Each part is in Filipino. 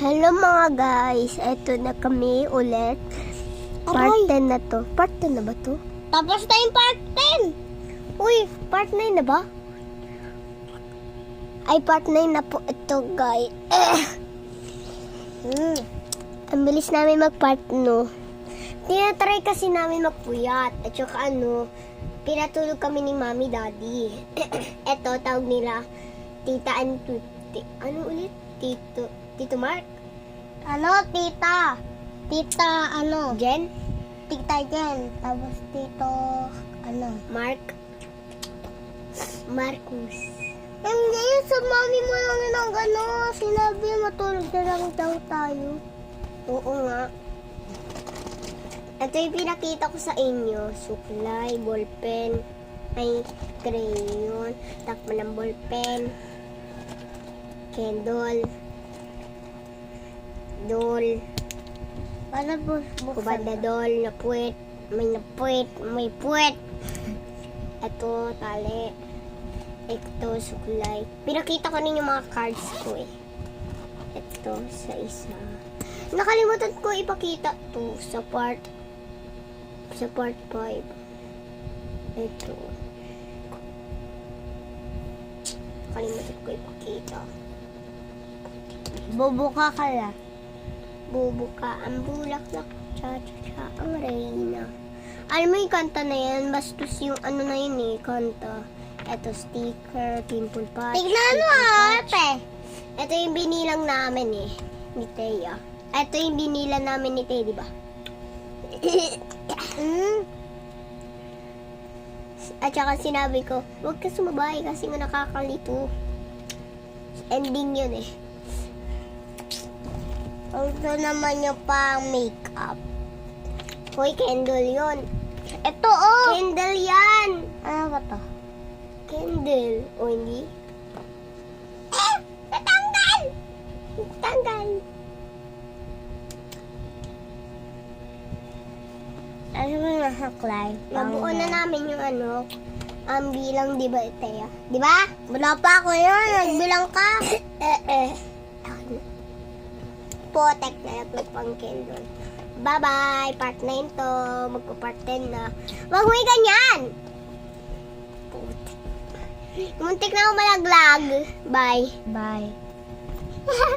Hello mga guys, eto na kami ulit. Part 10 na to. Part 10 na ba to? Tapos na yung part 10. Uy, part 9 na ba? Ay, part 9 na po ito guys. Ang bilis namin mag-part no. Tinatry kasi namin magpuyat. At saka pinatulog kami ni Mommy Daddy. Eto, tawag nila Tita and ano ulit? Tito Mark? Tita? Tita, Jen? Tita Jen. Tapos tito, Marcus. Hindi, sa mami mo lang yun ang sinabi, matulog na lang daw tayo. Oo nga. Ito yung pinakita ko sa inyo. Suklay, ballpen, ay crayon, takpan ng ballpen, candle, doll, Para kubanda doll, napuwet, may puwet. Ito, tali. Ito, suklay. Pinakita ko ninyo mga cards ko eh. Ito, sa isa. Nakalimutan ko ipakita to sa part 5. Ito. Nakalimutan ko ipakita. bubuka ka lang. Bubuka ang bulaklak, cha-cha-cha ang reyna. Alam mo yung kanta na yan, bastos yung na yun eh, kanta. Ito, sticker, pimple patch. Tignan mo, ate. Ito yung binilang namin eh, ni Thea. Ito yung binilang namin ni Thea, di ba? At saka sinabi ko, huwag ka sumabay kasi nga nakakalito. Ending yun eh. Ito naman yung pang makeup. Hoy, candle yun. Ito, oh! Candle yan! Ano ba to? Candle. O hindi? Natanggal! Natanggal. Ano ba yung saklay? Nabuo na namin yung ang bilang, di ba, Thea? Di ba? Wala pa ako yun. Nagbilang ka. Potek na ito pang candle. Bye-bye! Part 9 to. Magpo-part 10 na. Wag mo ganyan! Putek. Muntik na ako malaglag. Bye. Bye.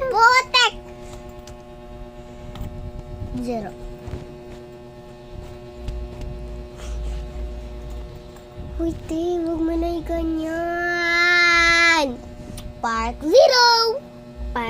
Putek! 0. Uy, te, wag mo na ganyan. Part 0!